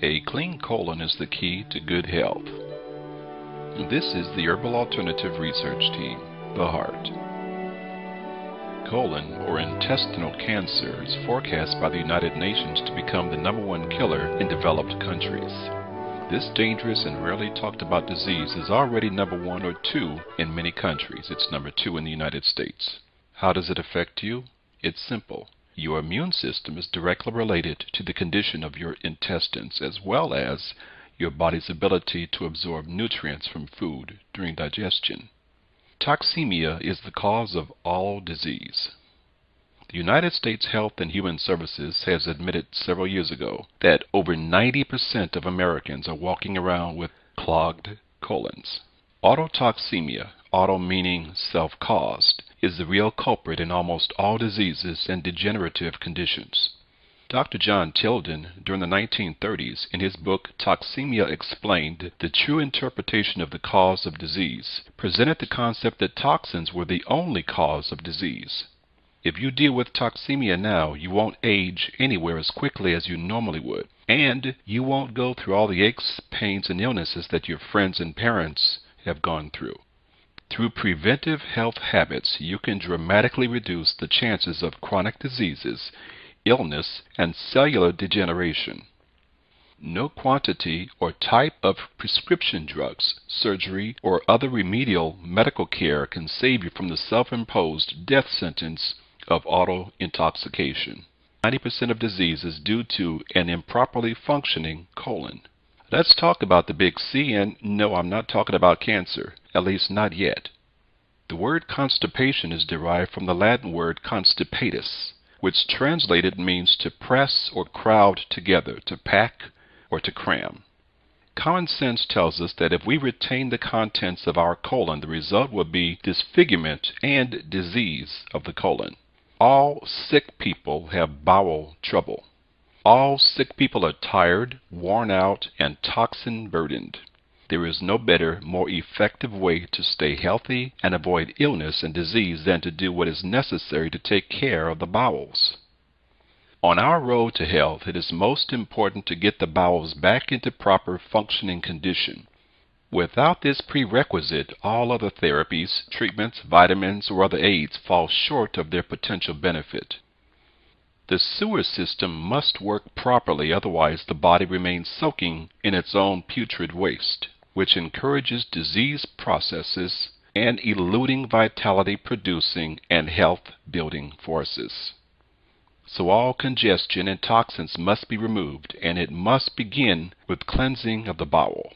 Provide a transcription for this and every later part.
A clean colon is the key to good health. This is the Herbal Alternative Research Team, the Heart. Colon or intestinal cancer is forecast by the United Nations to become the #1 killer in developed countries. This dangerous and rarely talked about disease is already #1 or 2 in many countries. It's #2 in the United States. How does it affect you? It's simple. Your immune system is directly related to the condition of your intestines as well as your body's ability to absorb nutrients from food during digestion. Toxemia is the cause of all disease. The United States Health and Human Services has admitted several years ago that over 90% of Americans are walking around with clogged colons. Autotoxemia, auto meaning self-caused, is the real culprit in almost all diseases and degenerative conditions. Dr. John Tilden, during the 1930s, in his book Toxemia Explained, the true interpretation of the cause of disease, presented the concept that toxins were the only cause of disease. If you deal with toxemia now, you won't age anywhere as quickly as you normally would, and you won't go through all the aches, pains, and illnesses that your friends and parents have gone through. Through preventive health habits, you can dramatically reduce the chances of chronic diseases, illness, and cellular degeneration. No quantity or type of prescription drugs, surgery, or other remedial medical care can save you from the self-imposed death sentence of auto-intoxication. 90% of disease is due to an improperly functioning colon. Let's talk about the big C, and no, I'm not talking about cancer, at least not yet. The word constipation is derived from the Latin word constipatus, which translated means to press or crowd together, to pack or to cram. Common sense tells us that if we retain the contents of our colon, the result will be disfigurement and disease of the colon. All sick people have bowel trouble. All sick people are tired, worn out, and toxin-burdened. There is no better, more effective way to stay healthy and avoid illness and disease than to do what is necessary to take care of the bowels. On our road to health, it is most important to get the bowels back into proper functioning condition. Without this prerequisite, all other therapies, treatments, vitamins, or other aids fall short of their potential benefit. The sewer system must work properly, otherwise the body remains soaking in its own putrid waste, which encourages disease processes and eluding vitality-producing and health-building forces. So all congestion and toxins must be removed, and it must begin with cleansing of the bowel.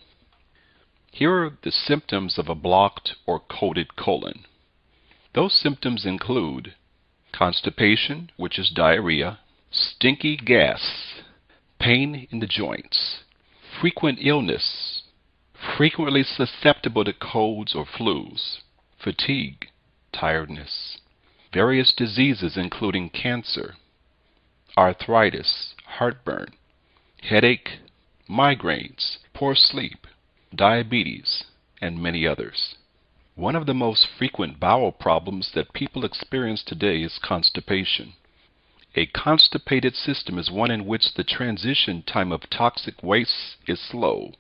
Here are the symptoms of a blocked or coated colon. Those symptoms include constipation, which is diarrhea, stinky gas, pain in the joints, frequent illness, frequently susceptible to colds or flus, fatigue, tiredness, various diseases including cancer, arthritis, heartburn, headache, migraines, poor sleep, diabetes, and many others. One of the most frequent bowel problems that people experience today is constipation. A constipated system is one in which the transition time of toxic waste is slow.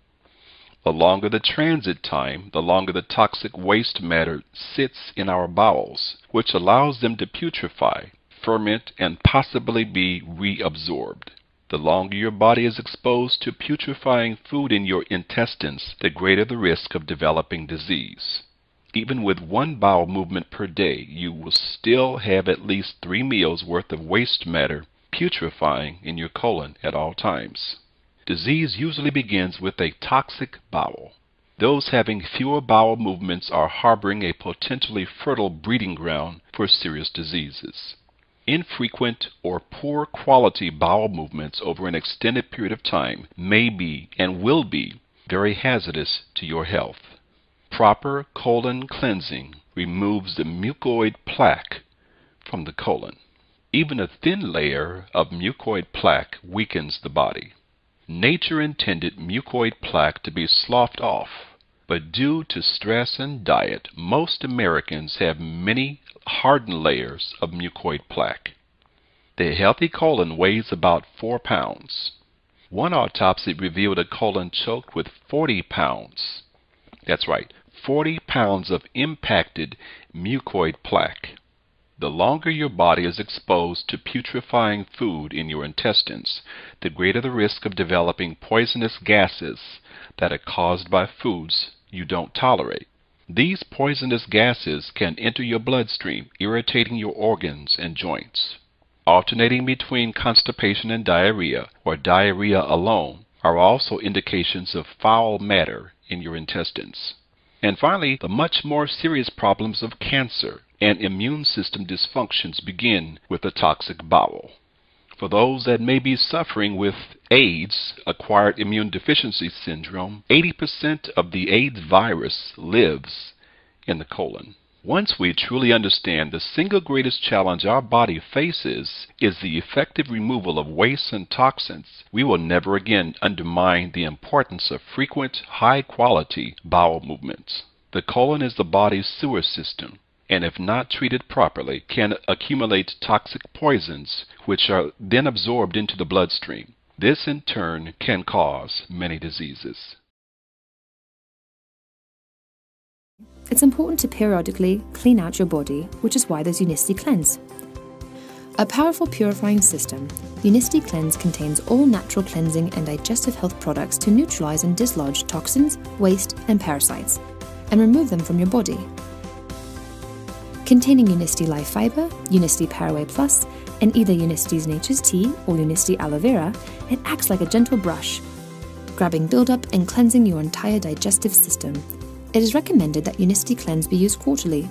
The longer the transit time, the longer the toxic waste matter sits in our bowels, which allows them to putrefy, ferment, and possibly be reabsorbed. The longer your body is exposed to putrefying food in your intestines, the greater the risk of developing disease. Even with one bowel movement per day, you will still have at least 3 meals worth of waste matter putrefying in your colon at all times. Disease usually begins with a toxic bowel. Those having fewer bowel movements are harboring a potentially fertile breeding ground for serious diseases. Infrequent or poor quality bowel movements over an extended period of time may be and will be very hazardous to your health. Proper colon cleansing removes the mucoid plaque from the colon. Even a thin layer of mucoid plaque weakens the body. Nature intended mucoid plaque to be sloughed off, but due to stress and diet, most Americans have many hardened layers of mucoid plaque. The healthy colon weighs about 4 pounds. One autopsy revealed a colon choked with 40 pounds. That's right, 40 pounds of impacted mucoid plaque. The longer your body is exposed to putrefying food in your intestines, the greater the risk of developing poisonous gases that are caused by foods you don't tolerate. These poisonous gases can enter your bloodstream, irritating your organs and joints. Alternating between constipation and diarrhea, or diarrhea alone, are also indications of foul matter in your intestines. And finally, the much more serious problems of cancer and immune system dysfunctions begin with a toxic bowel. For those that may be suffering with AIDS, acquired immune deficiency syndrome, 80% of the AIDS virus lives in the colon. Once we truly understand the single greatest challenge our body faces is the effective removal of wastes and toxins, we will never again undermine the importance of frequent, high-quality bowel movements. The colon is the body's sewer system, and if not treated properly, can accumulate toxic poisons which are then absorbed into the bloodstream. This in turn can cause many diseases. It's important to periodically clean out your body, which is why there's Unicity Cleanse. A powerful purifying system, Unicity Cleanse contains all natural cleansing and digestive health products to neutralize and dislodge toxins, waste, and parasites, and remove them from your body. Containing Unicity Life Fiber, Unicity Paraway Plus, and either Unicity's Nature's Tea or Unicity Aloe Vera, it acts like a gentle brush, grabbing buildup and cleansing your entire digestive system. It is recommended that Unicity Cleanse be used quarterly.